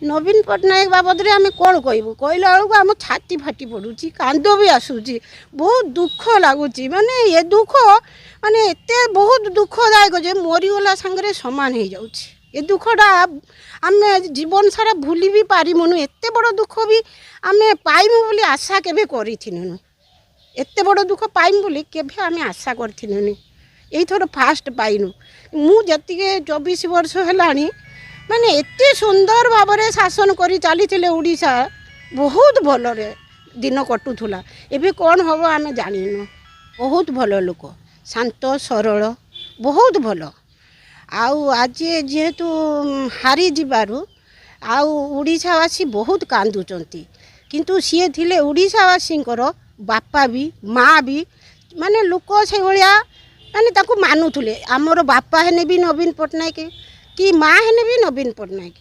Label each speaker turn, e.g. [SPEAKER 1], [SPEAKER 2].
[SPEAKER 1] नवीन पट्टनायक बाबद रे आम कौन कहूँ कहला बेलू आम छाती फाटी पड़ुची कांद भी आसूची बहुत दुख लगुच माने ये दुख माने एत बहुत दुखदायक जे मरीगला सांगे सामान हो जाऊँ ये दुखटा आम जीवन सारा भूली भी पारिमुनु एत बड़ दुख भी आम पाइमु बोली आशा केबे करिथिनुनु एत बड़ दुख पाइमु बोली केबे आम आशा करिथिनुनु एइथर फास्ट पाइनु मु जतिके 24 वर्ष हेलानी माने एते सुंदर भाव में शासन करी चली ओडिशा बहुत भलरे दिन कटुला एबे कौन हम आम जानिनु बहुत भल लोक शांत सरल बहुत भल आउ आज जेहेतु हारी जीवारु आउ ओडिशावासी बहुत कांदुचंती किंतु सी थिले ओडिशावासींकर बापा भी माँ भी माने लोक से भलिया माने ताकू मानुथुले आमर बापा हेने भी नवीन पट्टनायक कि माँ हेने भी नवीन पट्टनायक